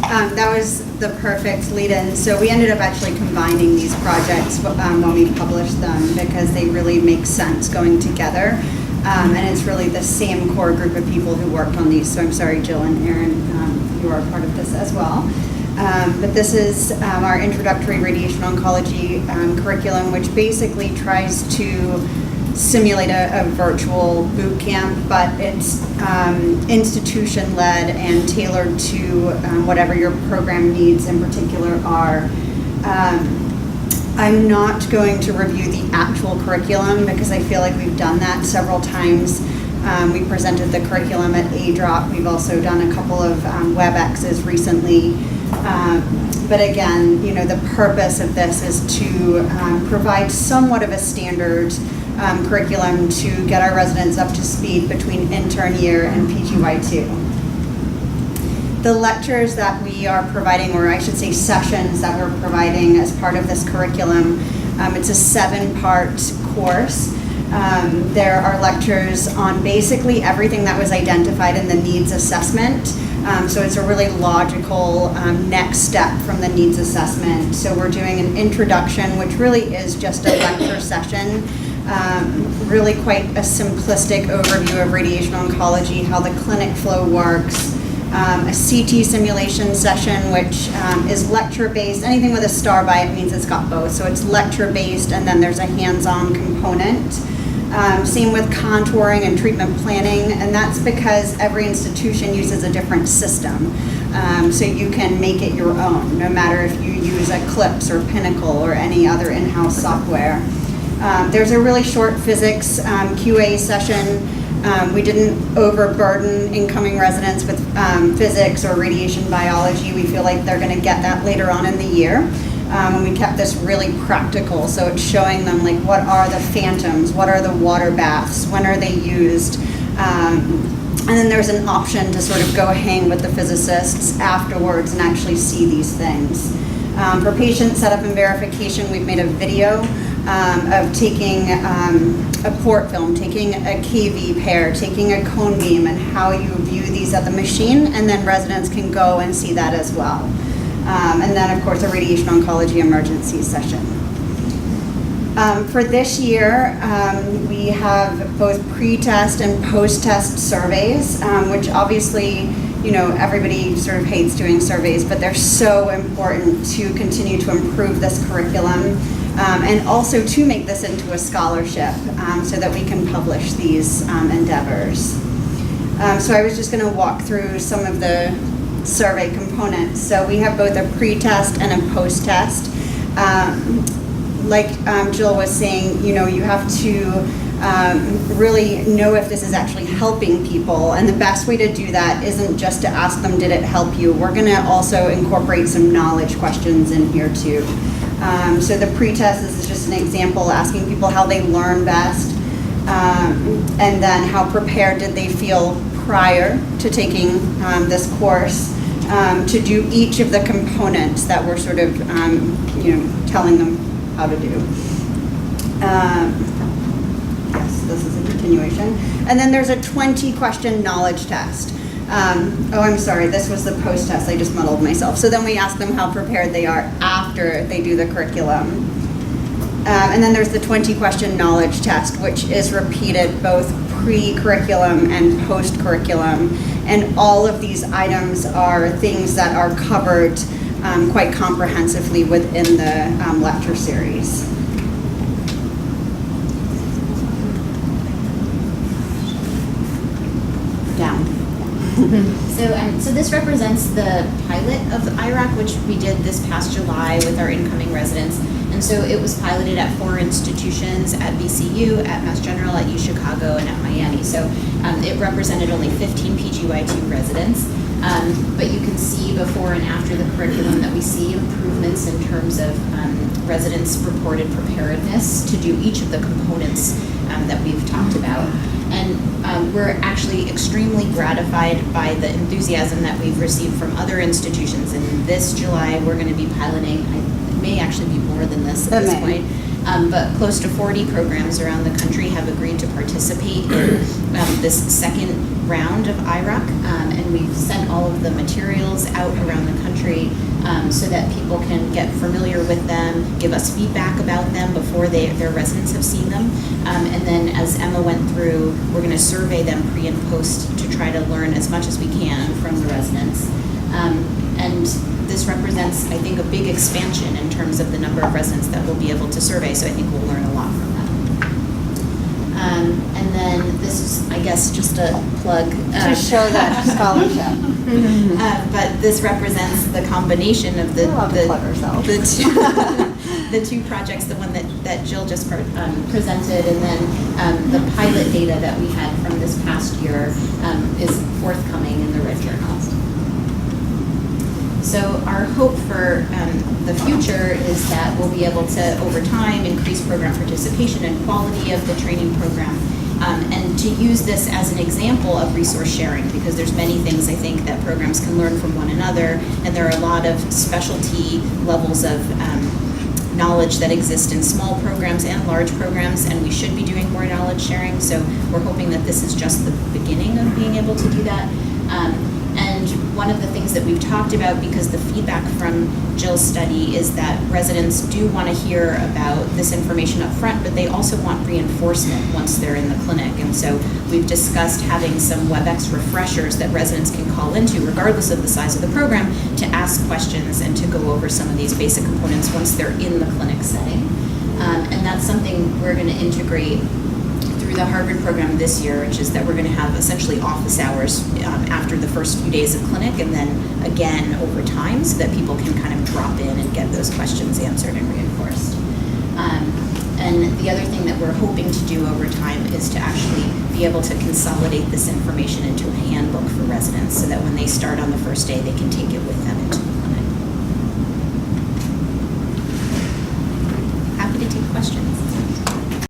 That was the perfect lead-in. So we ended up actually combining these projects when we published them because they really make sense going together. And it's really the same core group of people who worked on these. So I'm sorry, Jill and Aaron, you are part of this as well. But this is our Introductory Radiation Oncology curriculum, which basically tries to simulate a virtual boot camp, but it's institution-led and tailored to whatever your program needs in particular are. I'm not going to review the actual curriculum because I feel like we've done that several times. We presented the curriculum at ADROC. We've also done a couple of WebExes recently. But again, you know, the purpose of this is to provide somewhat of a standard curriculum to get our residents up to speed between intern year and PGY2. The lectures that we are providing, or I should say sessions that we're providing as part of this curriculum, it's a 7-part course. There are lectures on basically everything that was identified in the needs assessment. So it's a really logical next step from the needs assessment. So we're doing an introduction, which really is just a lecture session. Really quite a simplistic overview of radiation oncology, how the clinic flow works, a CT simulation session, which is lecture-based. Anything with a star by it means it's got both. So it's lecture-based, and then there's a hands-on component. Same with contouring and treatment planning, and that's because every institution uses a different system. So you can make it your own, no matter if you use Eclipse or Pinnacle or any other in-house software. There's a really short physics QA session. We didn't overburden incoming residents with physics or radiation biology. We feel like they're going to get that later on in the year. And we kept this really practical, so it's showing them like what are the phantoms, what are the water baths, when are they used, and then there's an option to sort of go hang with the physicists afterwards and actually see these things. For patient setup and verification, we've made a video of taking a port film, taking a KV pair, taking a cone beam, and how you view these at the machine, and then residents can go and see that as well. And then, of course, a radiation oncology emergency session. For this year, we have both pre-test and post-test surveys, which obviously, you know, everybody sort of hates doing surveys, but they're so important to continue to improve this curriculum and also to make this into a scholarship so that we can publish these endeavors. So I was just going to walk through some of the survey components. So we have both a pre-test and a post-test. Like Jill was saying, you know, you have to really know if this is actually helping people, and the best way to do that isn't just to ask them, did it help you? We're going to also incorporate some knowledge questions in here too. So the pre-test, this is just an example, asking people how they learn best, and then how prepared did they feel prior to taking this course to do each of the components that we're sort of you know, telling them how to do. Yes, this is a continuation. And then there's a 20-question knowledge test. Oh, I'm sorry, this was the post-test, I just muddled myself. So then we ask them how prepared they are after they do the curriculum. And then there's the 20-question knowledge test, which is repeated both pre-curriculum and post-curriculum. And all of these items are things that are covered quite comprehensively within the lecture series. Down. So this represents the pilot of the IROC, which we did this past July with our incoming residents. And so it was piloted at 4 institutions, at VCU, at Mass General, at UChicago, and at Miami. So it represented only 15 PGY2 residents. But you can see before and after the curriculum that we see improvements in terms of residents' reported preparedness to do each of the components that we've talked about. And we're actually extremely gratified by the enthusiasm that we've received from other institutions. And this July, we're going to be piloting may actually be more than this at It this may. point. But close to 40 programs around the country have agreed to participate in this second round of IROC, and we've sent all of the materials out around the country so that people can get familiar with them, give us feedback about them before their residents have seen them, and then as Emma went through, we're going to survey them pre and post to try to learn as much as we can from the residents. And this represents, I think, a big expansion in terms of the number of residents that we'll be able to survey, so I think we'll learn a lot from that. And then this is, I guess, just a plug. To show that scholarship. But this represents the combination of We're allowed to plug ourselves. the two projects, the one that Jill just presented, and then the pilot data that we had from this past year is forthcoming in the Red Journal. So our hope for the future is that we'll be able to, over time, increase program participation and quality of the training program, and to use this as an example of resource sharing, because there's many things I think that programs can learn from one another, and there are a lot of specialty levels of knowledge that exist in small programs and large programs, and we should be doing more knowledge sharing, so we're hoping that this is just the beginning of being able to do that. And one of the things that we've talked about, because the feedback from Jill's study is that residents do want to hear about this information up front, but they also want reinforcement once they're in the clinic. And so we've discussed having some WebEx refreshers that residents can call into, regardless of the size of the program, to ask questions and to go over some of these basic components once they're in the clinic setting. And that's something we're going to integrate through the Harvard program this year, which is that we're going to have essentially office hours after the first few days of clinic, and then again over time, so that people can kind of drop in and get those questions answered and reinforced. And the other thing that we're hoping to do over time is to actually be able to consolidate this information into a handbook for residents, so that when they start on the first day, they can take it with them into the clinic. Happy to take questions.